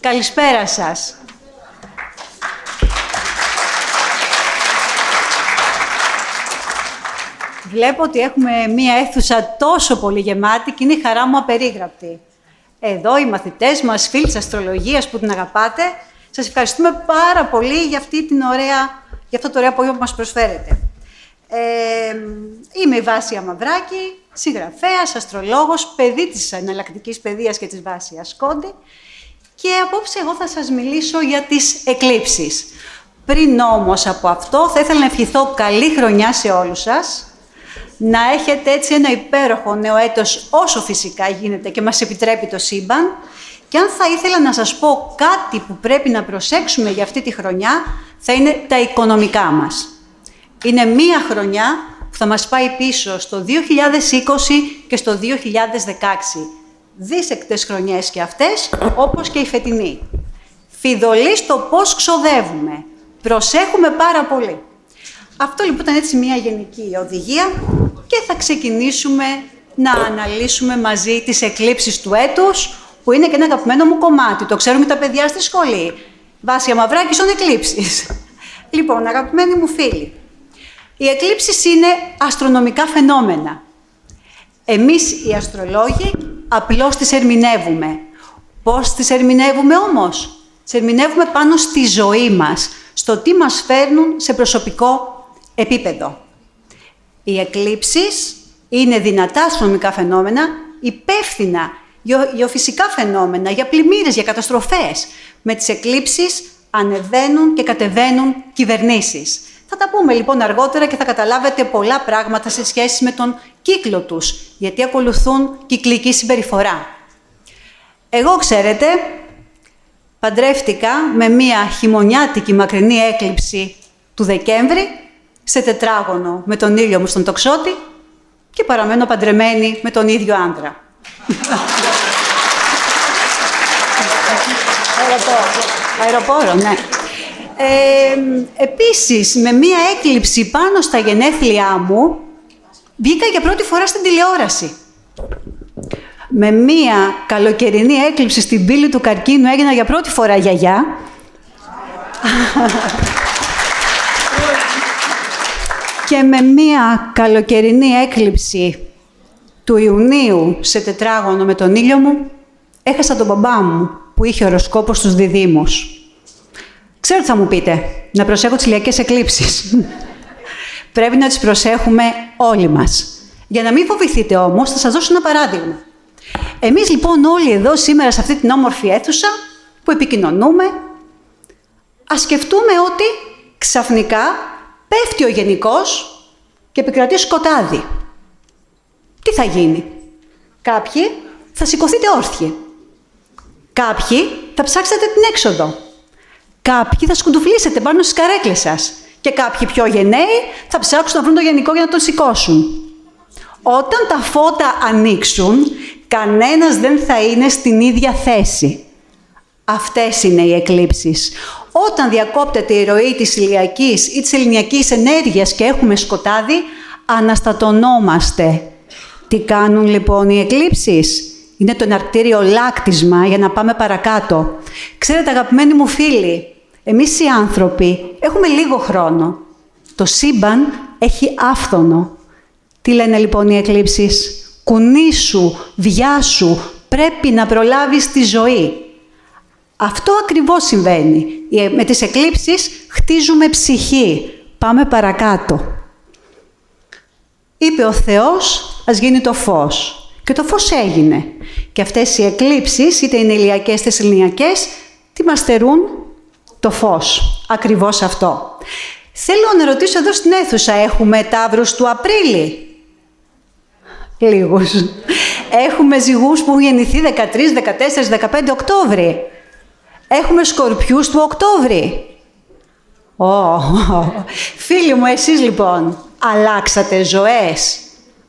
Καλησπέρα σας. Βλέπω ότι έχουμε μία αίθουσα τόσο πολύ γεμάτη και είναι η χαρά μου απερίγραπτη. Εδώ οι μαθητές μας, φίλοι της αστρολογίας που την αγαπάτε, σας ευχαριστούμε πάρα πολύ για αυτό το ωραίο απόγευμα που μας προσφέρετε. Είμαι η Βάσια Μαυράκη, συγγραφέας, αστρολόγος, παιδί της εναλλακτικής παιδείας και της Βάσιας Κόντι, και απόψε εγώ θα σας μιλήσω για τις εκλήψεις. Πριν όμως από αυτό, θα ήθελα να ευχηθώ καλή χρονιά σε όλους σας, να έχετε έτσι ένα υπέροχο νέο έτος όσο φυσικά γίνεται και μας επιτρέπει το σύμπαν. Και αν θα ήθελα να σας πω κάτι που πρέπει να προσέξουμε για αυτή τη χρονιά, θα είναι τα οικονομικά μας. Είναι μία χρονιά που θα μας πάει πίσω στο 2020 και στο 2016. Δίσεκτες χρονιές και αυτές, όπως και η φετινή. Φιδωλή στο πώς ξοδεύουμε. Προσέχουμε πάρα πολύ. Αυτό λοιπόν ήταν έτσι μία γενική οδηγία και θα ξεκινήσουμε να αναλύσουμε μαζί τις εκλήψεις του έτους, που είναι και ένα αγαπημένο μου κομμάτι. Το ξέρουμε τα παιδιά στη σχολή. Βάσια Μαυράκη στον εκλήψεις. Λοιπόν, αγαπημένοι μου φίλοι, οι εκλήψεις είναι αστρονομικά φαινόμενα. Εμείς οι αστρολόγοι απλώς τις ερμηνεύουμε. Πώς τις ερμηνεύουμε όμως? Τις ερμηνεύουμε πάνω στη ζωή μας, στο τι μας φέρνουν σε προσωπικό επίπεδο. Οι εκλήψεις είναι δυνατά αστρονομικά φαινόμενα, υπεύθυνα γεωφυσικά φαινόμενα, για πλημμύρες, για καταστροφές. Με τις εκλήψεις ανεβαίνουν και κατεβαίνουν κυβερνήσεις. Θα τα πούμε λοιπόν αργότερα και θα καταλάβετε πολλά πράγματα σε σχέση με τον κύκλο τους, γιατί ακολουθούν κυκλική συμπεριφορά. Εγώ, ξέρετε, παντρεύτηκα με μία χειμωνιάτικη μακρινή έκλειψη του Δεκέμβρη, σε τετράγωνο με τον ήλιο μου στον τοξότη, και παραμένω παντρεμένη με τον ίδιο άντρα. Αεροπόρο, ναι. Επίσης, με μία έκλειψη πάνω στα γενέθλιά μου, βγήκα για πρώτη φορά στην τηλεόραση. Με μία καλοκαιρινή έκλειψη στην πύλη του καρκίνου έγινα για πρώτη φορά γιαγιά. Και με μία καλοκαιρινή έκλειψη του Ιουνίου σε τετράγωνο με τον ήλιο μου, έχασα τον μπαμπά μου που είχε οροσκόπο στους διδύμους. Ξέρω τι θα μου πείτε, να προσέχω τις ηλιακές εκλήψεις. Πρέπει να τις προσέχουμε όλοι μας. Για να μην φοβηθείτε όμως, θα σας δώσω ένα παράδειγμα. Εμείς λοιπόν όλοι εδώ σήμερα σε αυτή την όμορφη αίθουσα που επικοινωνούμε, ας σκεφτούμε ότι ξαφνικά πέφτει ο γενικός και επικρατεί σκοτάδι. Τι θα γίνει? Κάποιοι θα σηκωθείτε όρθιοι. Κάποιοι θα ψάξετε την έξοδο. Κάποιοι θα σκουντουφλήσετε πάνω στις καρέκλες σας. Και κάποιοι πιο γενναίοι θα ψάξουν να βρουν τον γενικό για να τον σηκώσουν. Όταν τα φώτα ανοίξουν, κανένας δεν θα είναι στην ίδια θέση. Αυτές είναι οι εκλήψεις. Όταν διακόπτεται η ροή της ηλιακής ή της ελληνιακής ενέργειας και έχουμε σκοτάδι, αναστατωνόμαστε. Τι κάνουν λοιπόν οι εκλήψεις? Είναι το εναρκτήριο λάκτισμα για να πάμε παρακάτω. Ξέρετε, αγαπημένοι μου φίλοι, εμείς οι άνθρωποι έχουμε λίγο χρόνο. Το σύμπαν έχει άφθονο. Τι λένε λοιπόν οι εκλήψεις? Κουνήσου, βιάσου, πρέπει να προλάβεις τη ζωή. Αυτό ακριβώς συμβαίνει. Με τις εκλήψεις χτίζουμε ψυχή. Πάμε παρακάτω. Είπε ο Θεός, ας γίνει το φως. Και το φως έγινε. Και αυτές οι εκλήψεις, είτε είναι ηλιακές είτε ελληνιακές, τι μας στερούν? Το φως. Ακριβώς αυτό. Θέλω να ρωτήσω εδώ στην αίθουσα, έχουμε ταύρους του Απρίλη? Λίγους. Έχουμε ζυγούς που έχουν γεννηθεί 13, 14, 15 Οκτώβρη. Έχουμε σκορπιούς του Οκτώβρη. Φίλοι μου, εσείς λοιπόν, αλλάξατε ζωές.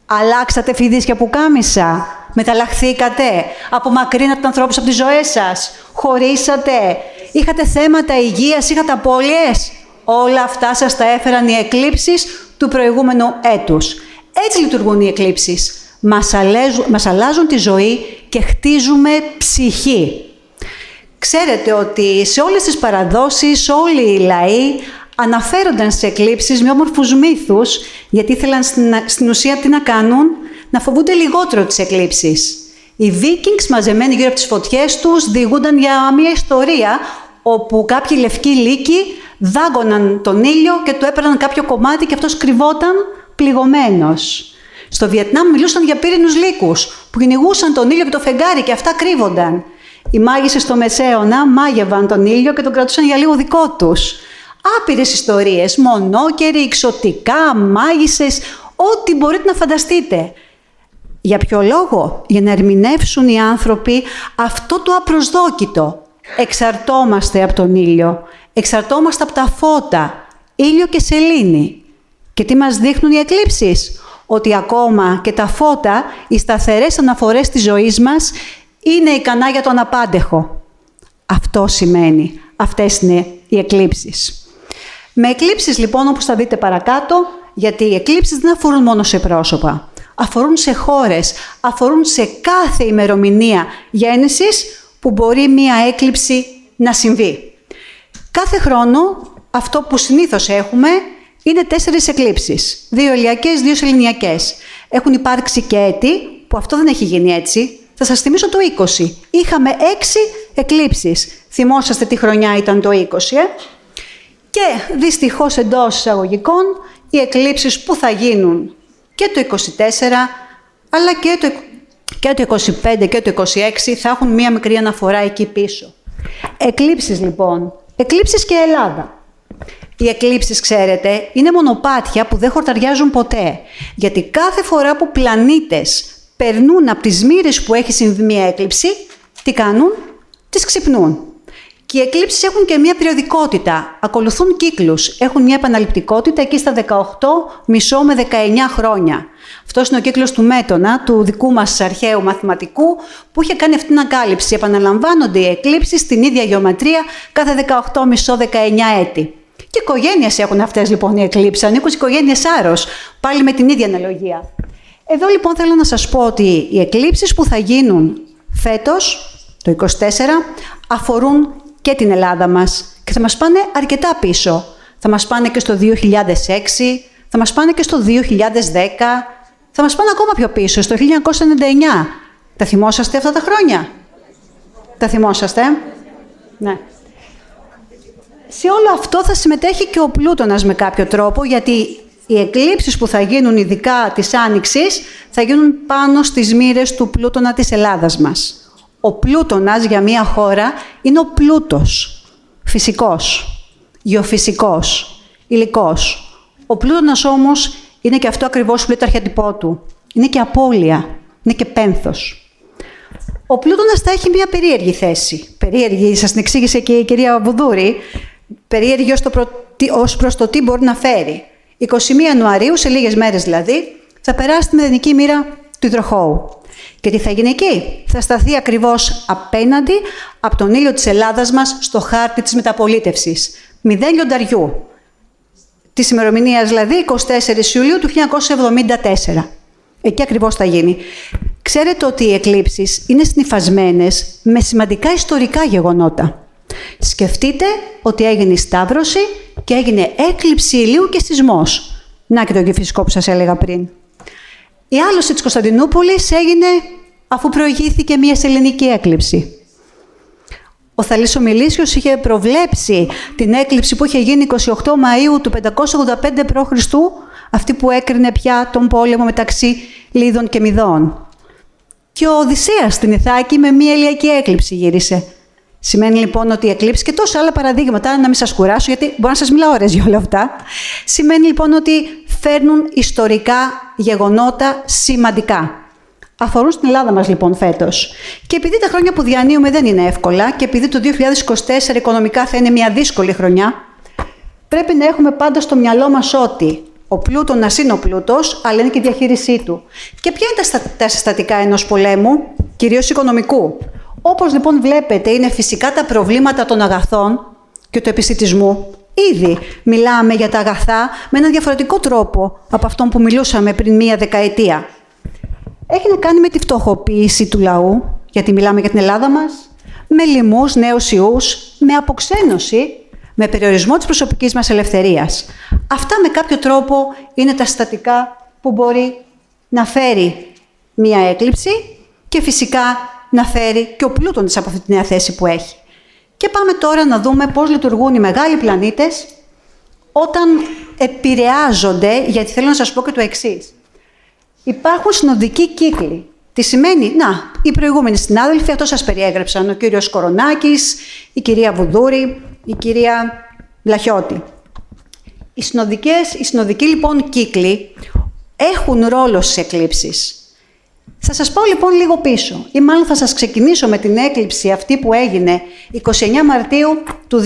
Αλλάξατε φοιτήσια πουκάμισα. Μεταλλαχθήκατε. Απομακρύνατε τους ανθρώπους από τις ζωές σας. Χωρίσατε. Είχατε θέματα υγείας, είχατε απώλειες. Όλα αυτά σας τα έφεραν οι εκλήψεις του προηγούμενου έτους. Έτσι λειτουργούν οι εκλήψεις. Μας αλλάζουν τη ζωή και χτίζουμε ψυχή. Στην ότι σε όλες τις παραδόσεις όλοι οι λαοί αναφέρονταν σε εκλήψεις με όμορφους μύθους, γιατί ήθελαν στην ουσία τι να κάνουν, να φοβούνται λιγότερο τις εκλήψεις. Οι Βίκινγκς μαζεμένοι γύρω από τις φωτιές τους διηγούνταν για μια ιστορία όπου κάποιοι λευκοί λύκοι δάγκωναν τον ήλιο και του έπαιρναν κάποιο κομμάτι και αυτός κρυβόταν πληγωμένος. Στο Βιετνάμ μιλούσαν για πύρινους λύκους που κυνηγούσαν τον ήλιο και το φεγγάρι και αυτά κρύβονταν. Οι μάγισσες στο Μεσαίωνα μάγευαν τον ήλιο και τον κρατούσαν για λίγο δικό τους. Άπειρες ιστορίες, μονόκεροι, εξωτικά, μάγισσες, ό,τι μπορείτε να φανταστείτε. Για ποιο λόγο? Για να ερμηνεύσουν οι άνθρωποι αυτό το απροσδόκητο. Εξαρτώμαστε από τον ήλιο, εξαρτώμαστε από τα φώτα, ήλιο και σελήνη. Και τι μας δείχνουν οι εκλήψεις? Ότι ακόμα και τα φώτα, οι σταθερές αναφορές της ζωής μας, είναι ικανά για τον απάντεχο. Αυτό σημαίνει. Αυτές είναι οι εκλήψεις. Με εκλήψεις λοιπόν, όπως θα δείτε παρακάτω, γιατί οι εκλήψεις δεν αφορούν μόνο σε πρόσωπα. Αφορούν σε χώρες, αφορούν σε κάθε ημερομηνία γέννησης που μπορεί μία έκλειψη να συμβεί. Κάθε χρόνο αυτό που συνήθως έχουμε είναι 4 εκλήψεις. 2 ηλιακές, 2 σεληνιακές. Έχουν υπάρξει και έτη που αυτό δεν έχει γίνει έτσι. Θα σας θυμίσω το 20. Είχαμε 6 εκλήψεις. Θυμόσαστε τι χρονιά ήταν το 20, Και δυστυχώς εντός εισαγωγικών οι εκλήψεις που θα γίνουν και το 24, αλλά και το 25 και το 26 θα έχουν μία μικρή αναφορά εκεί πίσω. Εκλήψεις λοιπόν. Εκλήψεις και Ελλάδα. Οι εκλήψεις, ξέρετε, είναι μονοπάτια που δεν χορταριάζουν ποτέ. Γιατί κάθε φορά που πλανήτες περνούν από τις μοίρες που έχει συμβεί μία έκλειψη, τι κάνουν? Τις ξυπνούν. Και οι εκλήψεις έχουν και μία περιοδικότητα. Ακολουθούν κύκλους. Έχουν μία επαναληπτικότητα εκεί στα 18,5 με 19 χρόνια. Αυτός είναι ο κύκλος του Μέτωνα, του δικού μας αρχαίου μαθηματικού, που είχε κάνει αυτή την ανακάλυψη. Επαναλαμβάνονται οι εκλήψεις στην ίδια γεωματρία κάθε 18,5-19 έτη. Και οικογένειες έχουν αυτές λοιπόν οι εκλήψεις. Ανήκουν στις οικογένειες Άρος, πάλι με την ίδια αναλογία. Εδώ λοιπόν θέλω να σας πω ότι οι εκλήψεις που θα γίνουν φέτος, το 24, αφορούν και την Ελλάδα μας και θα μας πάνε αρκετά πίσω. Θα μας πάνε και στο 2006, θα μας πάνε και στο 2010, θα μας πάνε ακόμα πιο πίσω, στο 1999. Τα θυμόσαστε αυτά τα χρόνια? Τα θυμόσαστε? Ναι. Σε όλο αυτό θα συμμετέχει και ο Πλούτονας με κάποιο τρόπο, γιατί οι εκλήψεις που θα γίνουν ειδικά της Άνοιξης θα γίνουν πάνω στις μοίρες του Πλούτονα της Ελλάδας μας. Ο Πλούτονας για μία χώρα είναι ο πλούτος, φυσικός, γεωφυσικός, υλικός. Ο Πλούτονας όμως είναι και αυτό ακριβώς που λέει το αρχέτυπό του. Είναι και απώλεια, είναι και πένθος. Ο Πλούτονας θα έχει μία περίεργη θέση. Περίεργη, σας την εξήγησε και η κυρία Βουδούρη, περίεργη ως προς το τι μπορεί να φέρει. 21 Ιανουαρίου, σε λίγες μέρες δηλαδή, θα περάσει τη μηδενική μοίρα του υδροχόου. Και τι θα γίνει εκεί? Θα σταθεί ακριβώς απέναντι από τον ήλιο της Ελλάδας μας στο χάρτη της μεταπολίτευσης. 0 λιονταριού. Της ημερομηνίας δηλαδή 24 Ιουλίου του 1974. Εκεί ακριβώς θα γίνει. Ξέρετε ότι οι εκλήψεις είναι συνυφασμένες με σημαντικά ιστορικά γεγονότα. Σκεφτείτε ότι έγινε η Σταύρωση και έγινε έκλειψη ηλίου και σεισμός. Να και το γεωφυσικό που σας έλεγα πριν. Η άλωση της Κωνσταντινούπολης έγινε αφού προηγήθηκε μια σεληνική έκλειψη. Ο Θαλής ο Μιλήσιος είχε προβλέψει την έκλειψη που είχε γίνει 28 Μαΐου του 585 π.Χ., αυτή που έκρινε πια τον πόλεμο μεταξύ Λίδων και Μηδών. Και ο Οδυσσέας στην Ιθάκη με μια ηλιακή έκλειψη γύρισε. Σημαίνει λοιπόν ότι η εκλήψη και τόσα άλλα παραδείγματα, να μην σας κουράσω γιατί μπορώ να σας μιλάω ώρες για όλα αυτά, σημαίνει λοιπόν ότι φέρνουν ιστορικά γεγονότα σημαντικά. Αφορούν στην Ελλάδα μας λοιπόν φέτος. Και επειδή τα χρόνια που διανύουμε δεν είναι εύκολα και επειδή το 2024 οικονομικά θα είναι μια δύσκολη χρονιά, πρέπει να έχουμε πάντα στο μυαλό μας ότι ο πλούτονας είναι ο πλούτος, αλλά είναι και η διαχείρισή του. Και ποια είναι τα συστατικά ενός πολέμου, κυρίως οικονομικού? Όπως λοιπόν βλέπετε, είναι φυσικά τα προβλήματα των αγαθών και του επισιτισμού. Ήδη μιλάμε για τα αγαθά με έναν διαφορετικό τρόπο από αυτόν που μιλούσαμε πριν μία δεκαετία. Έχει να κάνει με τη φτωχοποίηση του λαού, γιατί μιλάμε για την Ελλάδα μας, με λοιμούς, νέους ιούς, με αποξένωση, με περιορισμό της προσωπικής μας ελευθερίας. Αυτά με κάποιο τρόπο είναι τα συστατικά που μπορεί να φέρει μία έκλειψη και φυσικά να φέρει και ο πλούτον της από αυτή τη νέα θέση που έχει. Και πάμε τώρα να δούμε πώς λειτουργούν οι μεγάλοι πλανήτες όταν επηρεάζονται, γιατί θέλω να σας πω και το εξής. Υπάρχουν συνοδικοί κύκλοι. Τι σημαίνει? Οι προηγούμενοι συνάδελφοι, αυτό σας περιέγραψαν, ο κύριος Κορονάκης, η κυρία Βουδούρη, η κυρία Βλαχιώτη. Οι συνοδικοί λοιπόν κύκλοι έχουν ρόλο στις εκλήψεις. Θα σας πάω λοιπόν λίγο πίσω, ή μάλλον θα σας ξεκινήσω με την έκλειψη αυτή που έγινε 29 Μαρτίου του 2006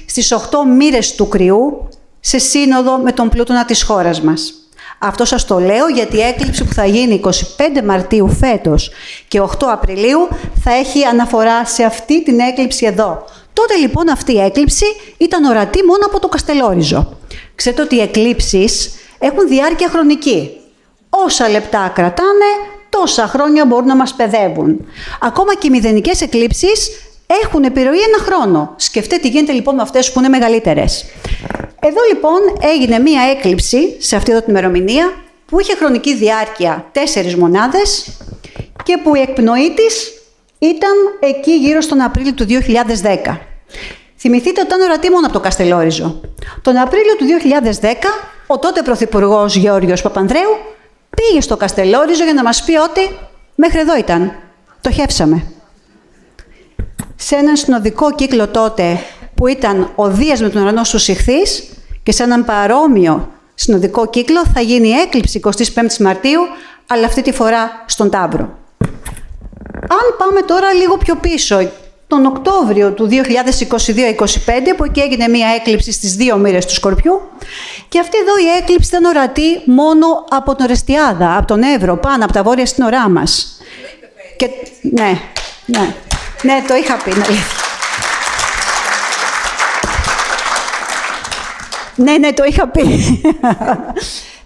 στις 8 μοίρες του Κριού, σε σύνοδο με τον πλούτονα της χώρας μας. Αυτό σας το λέω γιατί η έκλειψη που θα γίνει 25 Μαρτίου φέτος και 8 Απριλίου θα έχει αναφορά σε αυτή την έκλειψη εδώ. Τότε λοιπόν αυτή η έκλειψη ήταν ορατή μόνο από το Καστελόριζο. Ξέρετε ότι οι εκλήψεις έχουν διάρκεια χρονική. Όσα λεπτά κρατάνε, τόσα χρόνια μπορούν να μας παιδεύουν. Ακόμα και οι μηδενικές εκλήψεις έχουν επιρροή 1 χρόνο. Σκεφτείτε τι γίνεται λοιπόν με αυτές που είναι μεγαλύτερες. Εδώ λοιπόν έγινε μία έκλειψη σε αυτή εδώ την ημερομηνία που είχε χρονική διάρκεια 4 μονάδες και που η εκπνοή της ήταν εκεί γύρω στον Απρίλιο του 2010. Θυμηθείτε ότι ήταν ορατή μόνο από το Καστελόριζο. Τον Απρίλιο του 2010 ο τότε Πρωθυπουργός Γεώργιος Παπανδρέου πήγε στο Καστελόριζο για να μας πει ότι μέχρι εδώ ήταν. Το χεύσαμε. Σε έναν συνοδικό κύκλο τότε που ήταν ο Δίας με τον ουρανό στους Ιχθύς και σε έναν παρόμοιο συνοδικό κύκλο θα γίνει η έκλειψη 25 Μαρτίου, αλλά αυτή τη φορά στον Ταύρο. Αν πάμε τώρα λίγο πιο πίσω, τον Οκτώβριο του 2022-25, που εκεί έγινε μία έκλειψη στις 2 μοίρες του Σκορπιού, και αυτή εδώ η έκλειψη ήταν ορατή μόνο από τον Ορεστιάδα, από τον Εύρο, πάνω από τα βόρεια σύνορά μας. Και, ναι, το είχα πει, είναι αλήθεια. Ναι, το είχα πει.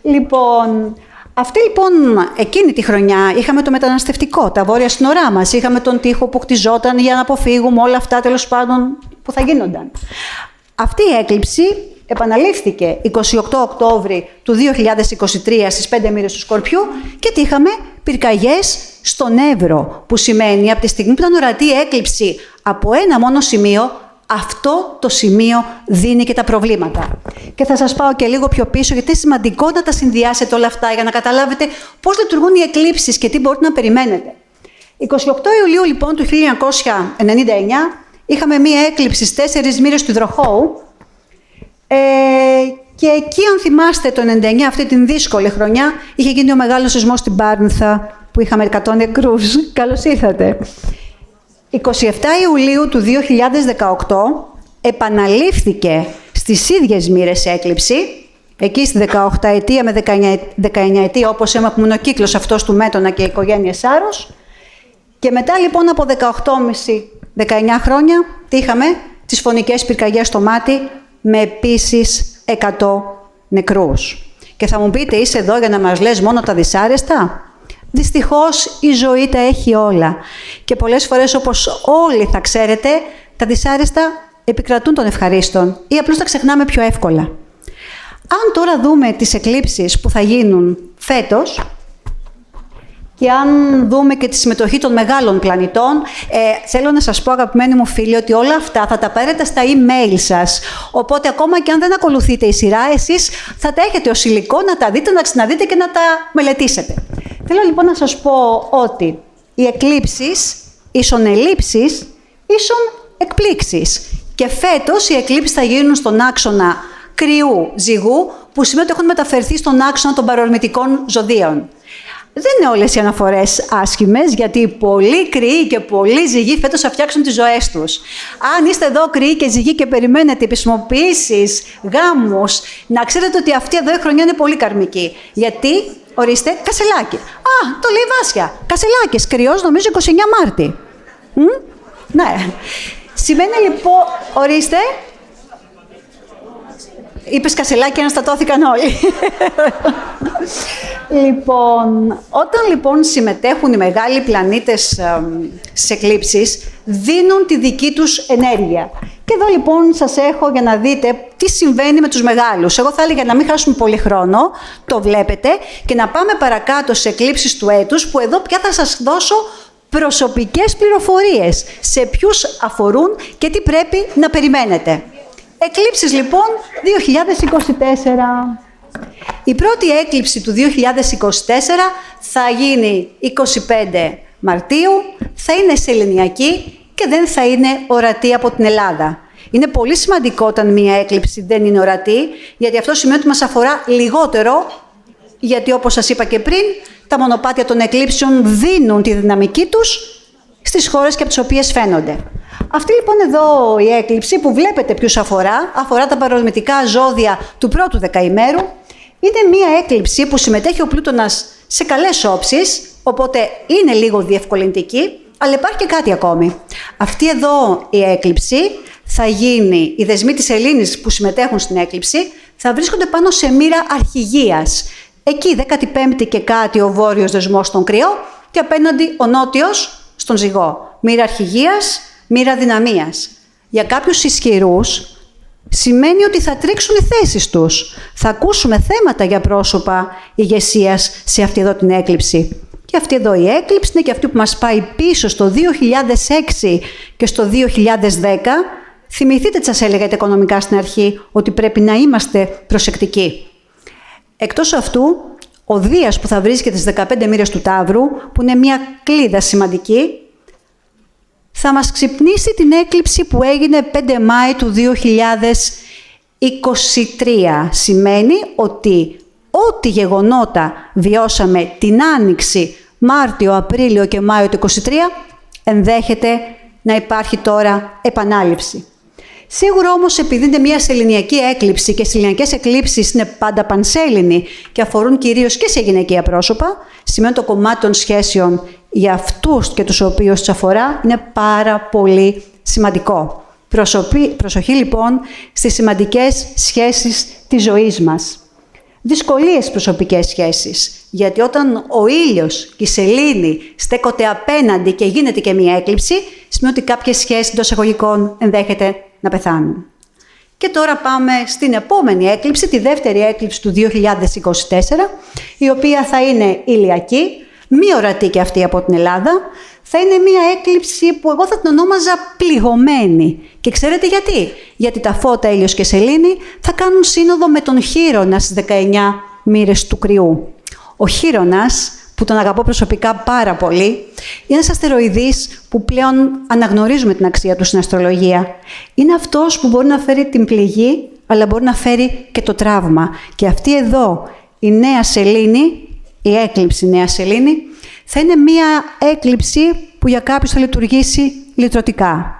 Λοιπόν, αυτή λοιπόν εκείνη τη χρονιά είχαμε το μεταναστευτικό, τα βόρεια σύνορά μας, είχαμε τον τοίχο που χτιζόταν για να αποφύγουμε όλα αυτά τέλος πάντων που θα γίνονταν. Αυτή η έκλειψη επαναλήφθηκε 28 Οκτώβρη του 2023 στις 5 μοίρες του Σκορπιού και είχαμε πυρκαγιές στον Εύρο, που σημαίνει από τη στιγμή που ήταν ορατή η έκλειψη από ένα μόνο σημείο, αυτό το σημείο δίνει και τα προβλήματα. Και θα σας πάω και λίγο πιο πίσω, γιατί είναι σημαντικό να τα συνδυάσετε όλα αυτά για να καταλάβετε πώς λειτουργούν οι εκλήψεις και τι μπορείτε να περιμένετε. 28 Ιουλίου λοιπόν του 1999 είχαμε μία έκλειψη στις 4 μοίρες του Υδροχόου και εκεί, αν θυμάστε, το 99, αυτή την δύσκολη χρονιά, είχε γίνει ο μεγάλος σεισμός στην Πάρνηθα που είχαμε 100 νεκρούς. Καλώς ήρθατε. 27 Ιουλίου του 2018 επαναλήφθηκε στις ίδιες μοίρες έκλειψη, εκεί στη 18ετία με 19ετία, όπως έμαθαμε ο κύκλος αυτός του Μέτωνα και η οικογένεια Σάρος. Και μετά λοιπόν από 18,5-19 χρόνια, τι είχαμε? Τις φωνικές πυρκαγιές στο Μάτι, με επίσης 100 νεκρούς. Και θα μου πείτε, είσαι εδώ για να μας λες μόνο τα δυσάρεστα? Δυστυχώς η ζωή τα έχει όλα. Και πολλές φορές, όπως όλοι θα ξέρετε, τα δυσάρεστα επικρατούν των ευχαρίστων ή απλώς τα ξεχνάμε πιο εύκολα. Αν τώρα δούμε τις εκλήψεις που θα γίνουν φέτος και αν δούμε και τη συμμετοχή των μεγάλων πλανητών, θέλω να σας πω, αγαπημένοι μου φίλοι, ότι όλα αυτά θα τα πάρετε στα email σας. Οπότε ακόμα και αν δεν ακολουθείτε η σειρά, εσείς θα τα έχετε ως υλικό να τα δείτε, να ξαναδείτε και να τα μελετήσετε. Θέλω λοιπόν να σας πω ότι οι εκλήψεις ίσον ελλείψεις ίσον εκπλήξεις. Και φέτος οι εκλήψεις θα γίνουν στον άξονα Κρυού-Ζυγού, που σημαίνει ότι έχουν μεταφερθεί στον άξονα των παρορμητικών ζωδίων. Δεν είναι όλες οι αναφορές άσχημες, γιατί πολλοί Κρυοί και πολλοί Ζυγοί φέτος θα φτιάξουν τις ζωές τους. Αν είστε εδώ Κρυοί και Ζυγοί και περιμένετε επισημοποιήσεις, γάμους, να ξέρετε ότι αυτή εδώ η χρονιά είναι πολύ καρμική. Γιατί, ορίστε, Κασελάκι. Το λέει η Βάσια. Κασελάκης, Κρυός, νομίζω 29 Μάρτη. Ναι. Σημαίνει λοιπόν, ορίστε. Είπες κασελάκι και αναστατώθηκαν όλοι. Λοιπόν, όταν λοιπόν συμμετέχουν οι μεγάλοι πλανήτες στις εκλήψεις, δίνουν τη δική τους ενέργεια. Και εδώ λοιπόν σας έχω για να δείτε τι συμβαίνει με τους μεγάλους. Εγώ θα έλεγα να μην χάσουμε πολύ χρόνο, το βλέπετε, και να πάμε παρακάτω στις εκλήψεις του έτους, που εδώ πια θα σας δώσω προσωπικές πληροφορίες σε ποιους αφορούν και τι πρέπει να περιμένετε. Εκλήψεις λοιπόν 2024. Η πρώτη έκλειψη του 2024 θα γίνει 25 Μαρτίου, θα είναι σεληνιακή και δεν θα είναι ορατή από την Ελλάδα. Είναι πολύ σημαντικό όταν μία έκλειψη δεν είναι ορατή, γιατί αυτό σημαίνει ότι μας αφορά λιγότερο, γιατί όπως σας είπα και πριν, τα μονοπάτια των εκλήψεων δίνουν τη δυναμική τους στις χώρες και από τις οποίες φαίνονται. Αυτή λοιπόν εδώ η έκλειψη που βλέπετε ποιους αφορά τα παρορμητικά ζώδια του πρώτου δεκαημέρου. Είναι μία έκλειψη που συμμετέχει ο Πλούτονας σε καλές όψεις, οπότε είναι λίγο διευκολυντική, αλλά υπάρχει και κάτι ακόμη. Αυτή εδώ η έκλειψη θα γίνει, οι δεσμοί της Σελήνης που συμμετέχουν στην έκλειψη θα βρίσκονται πάνω σε μοίρα αρχηγίας. Εκεί 15η και κάτι ο βόρειος δεσμός στον Κρυό και απέναντι ο νότιος στον Ζυγό. Μοίρα αρχηγίας, μοίρα δυναμίας. Για κάποιους ισχυρούς σημαίνει ότι θα τρίξουν οι θέσεις τους. Θα ακούσουμε θέματα για πρόσωπα ηγεσίας σε αυτή εδώ την έκλειψη. Και αυτή εδώ η έκλειψη είναι και αυτή που μας πάει πίσω στο 2006 και στο 2010. Θυμηθείτε τι σας έλεγα τα οικονομικά στην αρχή, ότι πρέπει να είμαστε προσεκτικοί. Εκτός αυτού, ο Δίας που θα βρίσκεται στις 15 μοίρες του Ταύρου, που είναι μια κλίδα σημαντική, θα μας ξυπνήσει την έκλειψη που έγινε 5 Μάη του 2023. Σημαίνει ότι ό,τι γεγονότα βιώσαμε την Άνοιξη, Μάρτιο, Απρίλιο και Μάιο του 2023, ενδέχεται να υπάρχει τώρα επανάληψη. Σίγουρα όμως, επειδή είναι μια σεληνιακή έκλειψη και οι σεληνιακές εκλήψεις είναι πάντα πανσέλινοι και αφορούν κυρίως και σε γυναικεία πρόσωπα, σημαίνει το κομμάτι των σχέσεων για αυτούς και τους οποίους τους αφορά είναι πάρα πολύ σημαντικό. Προσοχή λοιπόν στις σημαντικές σχέσεις της ζωής μας. Δυσκολίες προσωπικές σχέσεις, γιατί όταν ο ήλιος και η σελήνη στέκονται απέναντι και γίνεται και μία έκλειψη, σημαίνει ότι κάποιες σχέσεις εντός εισαγωγικών ενδέχεται να πεθάνουν. Και τώρα πάμε στην επόμενη έκλειψη, τη δεύτερη έκλειψη του 2024, η οποία θα είναι ηλιακή, μη ορατή και αυτή από την Ελλάδα. Θα είναι μία έκλειψη που εγώ θα την ονόμαζα πληγωμένη. Και ξέρετε γιατί? Γιατί τα φώτα ήλιος και σελήνη θα κάνουν σύνοδο με τον Χείρονα στις 19 μοίρες του Κρυού. Ο Χείρονας, που τον αγαπώ προσωπικά πάρα πολύ, είναι ένας αστεροειδής που πλέον αναγνωρίζουμε την αξία του στην αστρολογία. Είναι αυτός που μπορεί να φέρει την πληγή, αλλά μπορεί να φέρει και το τραύμα. Και αυτή εδώ η νέα σελήνη, η έκλειψη νέα σελήνη, θα είναι μία έκλειψη που για κάποιους θα λειτουργήσει λυτρωτικά.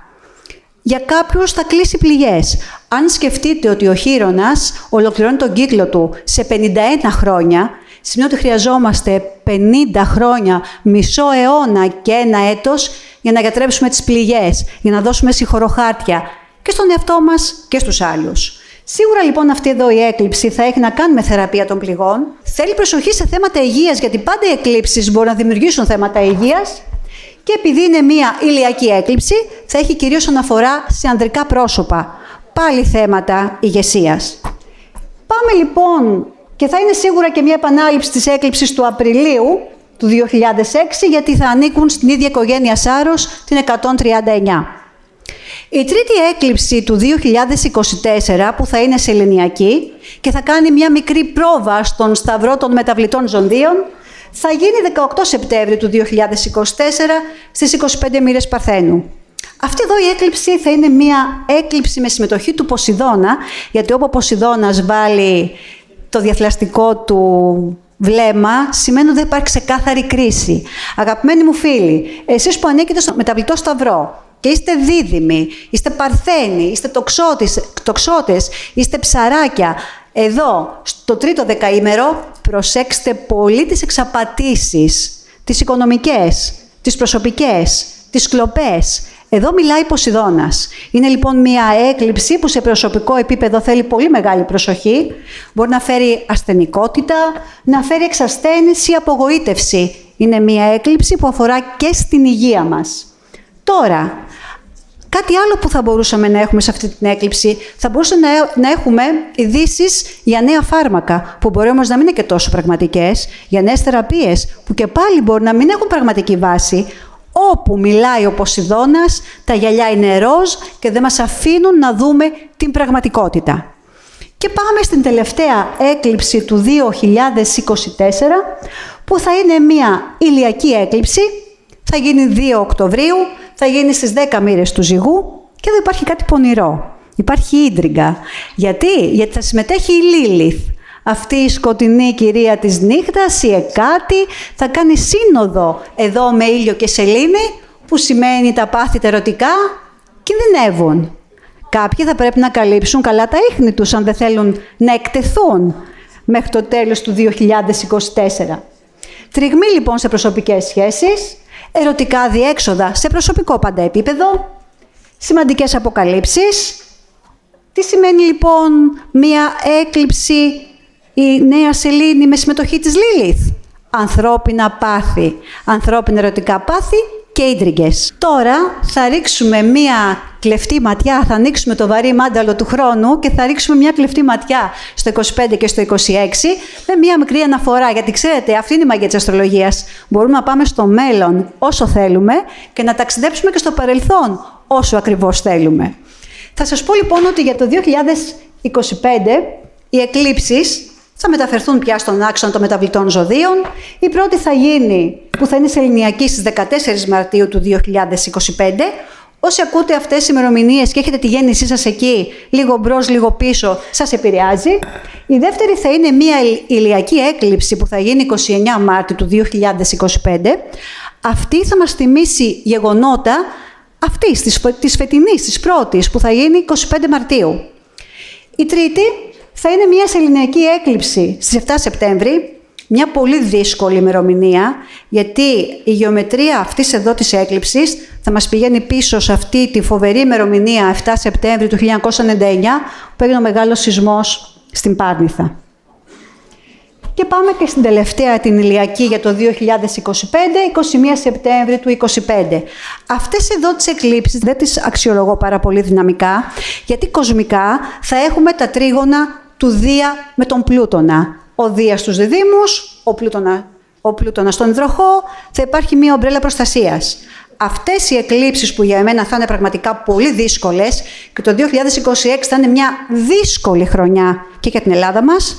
Για κάποιους θα κλείσει πληγές. Αν σκεφτείτε ότι ο Χείρονας ολοκληρώνει τον κύκλο του σε 51 χρόνια, σημαίνει ότι χρειαζόμαστε 50 χρόνια, μισό αιώνα και ένα έτος για να γιατρέψουμε τις πληγές, για να δώσουμε συγχωροχάρτια και στον εαυτό μας και στους άλλους. Σίγουρα λοιπόν αυτή εδώ η έκλειψη θα έχει να κάνει με θεραπεία των πληγών. Θέλει προσοχή σε θέματα υγείας, γιατί πάντα οι εκλήψεις μπορούν να δημιουργήσουν θέματα υγείας. Και επειδή είναι μία ηλιακή έκλειψη, θα έχει κυρίως αναφορά σε ανδρικά πρόσωπα. Πάλι θέματα ηγεσίας. Πάμε λοιπόν, και θα είναι σίγουρα και μία επανάληψη της έκλειψης του Απριλίου του 2006, γιατί θα ανήκουν στην ίδια οικογένεια Σάρος, την 139. Η τρίτη έκλειψη του 2024, που θα είναι σεληνιακή και θα κάνει μια μικρή πρόβα στον σταυρό των μεταβλητών ζωδίων, θα γίνει 18 Σεπτέμβρη του 2024 στις 25 μοίρες Παρθένου. Αυτή εδώ η έκλειψη θα είναι μια έκλειψη με συμμετοχή του Ποσειδώνα, γιατί όπου ο Ποσειδώνας βάλει το διαθλαστικό του βλέμμα, σημαίνει ότι δεν υπάρχει ξεκάθαρη κρίση. Αγαπημένοι μου φίλοι, εσείς που ανήκετε στο μεταβλητό σταυρό, και είστε δίδυμοι, είστε παρθένοι, είστε τοξότες, είστε ψαράκια. Εδώ, στο τρίτο δεκαήμερο, προσέξτε πολύ τις εξαπατήσεις, τις οικονομικές, τις προσωπικές, τις κλοπές. Εδώ μιλάει Ποσειδώνας. Είναι λοιπόν μια έκλειψη που σε προσωπικό επίπεδο θέλει πολύ μεγάλη προσοχή. Μπορεί να φέρει ασθενικότητα, να φέρει εξασθένηση, απογοήτευση. Είναι μια έκλειψη που αφορά και στην υγεία μας. Τώρα, κάτι άλλο που θα μπορούσαμε να έχουμε σε αυτή την έκλειψη, θα μπορούσαμε να έχουμε ειδήσεις για νέα φάρμακα, που μπορεί όμως να μην είναι και τόσο πραγματικές, για νέες θεραπείες, που και πάλι μπορεί να μην έχουν πραγματική βάση. Όπου μιλάει ο Ποσειδώνας, τα γυαλιά είναι ροζ και δεν μας αφήνουν να δούμε την πραγματικότητα. Και πάμε στην τελευταία έκλειψη του 2024, που θα είναι μια ηλιακή έκλειψη, θα γίνει 2 Οκτωβρίου, θα γίνει στις 10 μοίρες του Ζυγού και εδώ υπάρχει κάτι πονηρό. Υπάρχει ίντριγκα. Γιατί θα συμμετέχει η Λίλιθ. Αυτή η σκοτεινή κυρία της νύχτας, η Εκάτη, θα κάνει σύνοδο εδώ με ήλιο και σελήνη, που σημαίνει τα πάθη τα ερωτικά κινδυνεύουν. Κάποιοι θα πρέπει να καλύψουν καλά τα ίχνη τους, αν δεν θέλουν να εκτεθούν μέχρι το τέλος του 2024. Τριγμή λοιπόν σε προσωπικές σχέσεις, ερωτικά διέξοδα σε προσωπικό πάντα επίπεδο, σημαντικές αποκαλύψεις. Τι σημαίνει λοιπόν μία έκλειψη, η νέα σελήνη με συμμετοχή της Λίλιθ? Ανθρώπινα πάθη, ανθρώπινα ερωτικά πάθη και ίντριγκες. Τώρα θα ρίξουμε μία κλεφτή ματιά, θα ανοίξουμε το βαρύ μάνταλο του χρόνου και θα ρίξουμε μία κλεφτή ματιά στο 25 και στο 26 με μία μικρή αναφορά. Γιατί ξέρετε, αυτή είναι η μαγεία της αστρολογίας. Μπορούμε να πάμε στο μέλλον όσο θέλουμε και να ταξιδέψουμε και στο παρελθόν όσο ακριβώς θέλουμε. Θα σας πω λοιπόν ότι για το 2025 οι εκλήψεις θα μεταφερθούν πια στον άξονα των μεταβλητών ζωδίων. Η πρώτη θα γίνει, που θα είναι σεληνιακή, στις 14 Μαρτίου του 2025. Όσοι ακούτε αυτές τις ημερομηνίες και έχετε τη γέννησή σας εκεί, λίγο μπρος, λίγο πίσω, σας επηρεάζει. Η δεύτερη θα είναι μια ηλιακή έκλειψη που θα γίνει 29 Μάρτιου του 2025. Αυτή θα μας θυμίσει γεγονότα αυτής της φετινής, της πρώτης, που θα γίνει 25 Μαρτίου. Η τρίτη θα είναι μια σεληνιακή έκλειψη στις 7 Σεπτέμβρη, μια πολύ δύσκολη ημερομηνία, γιατί η γεωμετρία αυτής εδώ της έκλειψης θα μας πηγαίνει πίσω σε αυτή τη φοβερή ημερομηνία 7 Σεπτέμβρη του 1999, που έγινε ο μεγάλος σεισμός στην Πάρνηθα. Και πάμε και στην τελευταία, την ηλιακή, για το 2025, 21 Σεπτέμβρη του 2025. Αυτές εδώ τις εκλήψεις δεν τις αξιολογώ πάρα πολύ δυναμικά, γιατί κοσμικά θα έχουμε τα τρίγωνα του Δία με τον Πλούτονα. Ο Δίας στους Διδύμους, ο Πλούτονα στον Υδροχό, θα υπάρχει μία ομπρέλα προστασίας. Αυτές οι εκλήψεις που για εμένα θα είναι πραγματικά πολύ δύσκολες και το 2026 θα είναι μια δύσκολη χρονιά και για την Ελλάδα μας,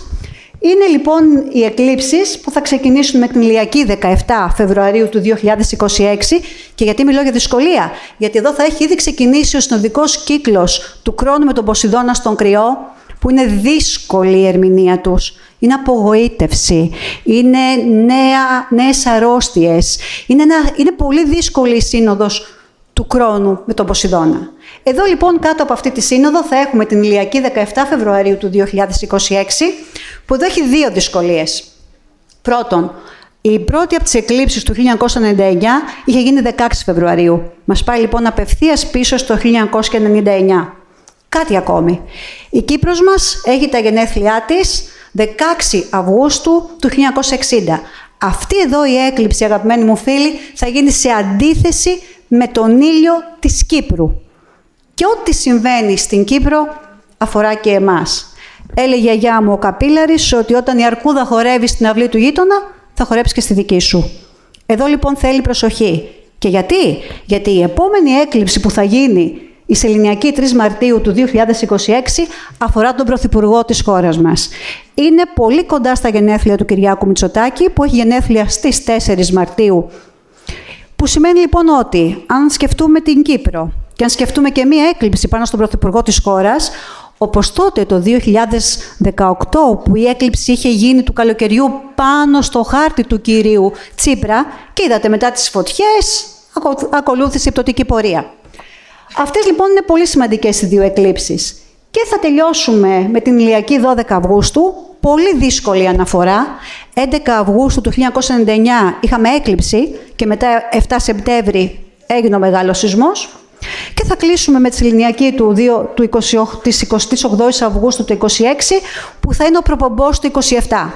είναι λοιπόν οι εκλήψεις που θα ξεκινήσουν με την ηλιακή 17 Φεβρουαρίου του 2026. Και γιατί μιλώ για δυσκολία? Γιατί εδώ θα έχει ήδη ξεκινήσει ο συνοδικός κύκλος του χρόνου με τον Ποσειδώνα στον Κριό, που είναι δύσκολη η ερμηνεία τους. Είναι απογοήτευση, είναι νέες αρρώστιες, είναι πολύ δύσκολη η σύνοδος του χρόνου με τον Ποσειδώνα. Εδώ λοιπόν κάτω από αυτή τη σύνοδο θα έχουμε την ηλιακή 17 Φεβρουαρίου του 2026, που εδώ έχει δύο δυσκολίες. Πρώτον, η πρώτη από τις εκλήψεις του 1999 είχε γίνει 16 Φεβρουαρίου. Μας πάει λοιπόν απευθείας πίσω στο 1999. Κάτι ακόμη. Η Κύπρος μας έχει τα γενέθλιά της 16 Αυγούστου του 1960. Αυτή εδώ η έκλειψη, αγαπημένοι μου φίλοι, θα γίνει σε αντίθεση με τον ήλιο της Κύπρου. Και ό,τι συμβαίνει στην Κύπρο αφορά και εμάς. Έλεγε η γιαγιά μου ο Καπίλαρης ότι όταν η αρκούδα χορεύει στην αυλή του γείτονα, θα χορέψει και στη δική σου. Εδώ λοιπόν θέλει προσοχή. Και γιατί? Γιατί η επόμενη έκλειψη που θα γίνει, η σεληνιακή 3 Μαρτίου του 2026, αφορά τον Πρωθυπουργό της χώρας μας. Είναι πολύ κοντά στα γενέθλια του Κυριάκου Μητσοτάκη, που έχει γενέθλια στις 4 Μαρτίου. Που σημαίνει λοιπόν ότι, αν σκεφτούμε την Κύπρο και αν σκεφτούμε και μία έκλειψη πάνω στον Πρωθυπουργό της χώρας, όπως τότε το 2018, που η έκλειψη είχε γίνει του καλοκαιριού πάνω στο χάρτη του κυρίου Τσίπρα, και είδατε μετά τις φωτιές, ακολούθησε η πτωτική πορεία. Αυτές λοιπόν είναι πολύ σημαντικές οι δύο εκλήψεις. Και θα τελειώσουμε με την ηλιακή 12 Αυγούστου, πολύ δύσκολη αναφορά. 11 Αυγούστου του 1999 είχαμε έκλειψη και μετά 7 Σεπτέμβρη έγινε ο μεγάλος σεισμός. Και θα κλείσουμε με τη Σεληνιακή της 28ης Αυγούστου του 26, που θα είναι ο προπομπός του 27.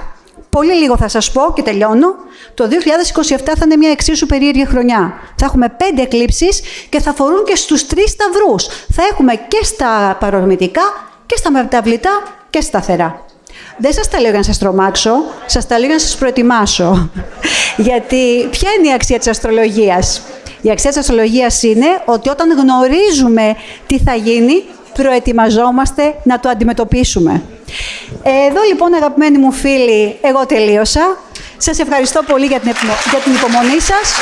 Πολύ λίγο θα σας πω και τελειώνω. Το 2027 θα είναι μια εξίσου περίεργη χρονιά. Θα έχουμε 5 εκλήψεις και θα αφορούν και στους 3 σταυρούς. Θα έχουμε και στα παρορμητικά και στα μεταβλητά και στα σταθερά. Δεν σας τα λέω για να σας τρομάξω, σας τα λέω για να σας προετοιμάσω. Γιατί ποια είναι η αξία της αστρολογίας? Η αξία της αστρολογίας είναι ότι όταν γνωρίζουμε τι θα γίνει, προετοιμαζόμαστε να το αντιμετωπίσουμε. Εδώ λοιπόν, αγαπημένοι μου φίλοι, εγώ τελείωσα. Σας ευχαριστώ πολύ για την υπομονή σας.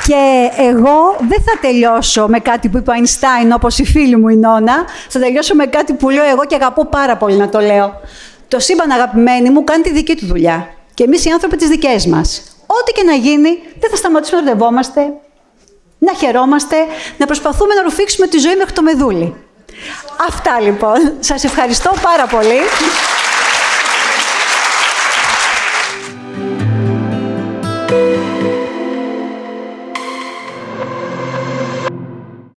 Και εγώ δεν θα τελειώσω με κάτι που είπε ο Αϊνστάιν, όπως η φίλη μου η Νόνα. Θα τελειώσω με κάτι που λέω εγώ και αγαπώ πάρα πολύ να το λέω. Το σύμπαν, αγαπημένοι μου, κάνει τη δική του δουλειά. Και εμείς οι άνθρωποι τις δικές μας. Ό,τι και να γίνει, δεν θα σταματήσουμε να ρωτευόμαστε, να χαιρόμαστε, να προσπαθούμε να ρουφήξουμε τη ζωή μέχρι το μεδούλι. Αυτά λοιπόν. Σας ευχαριστώ πάρα πολύ.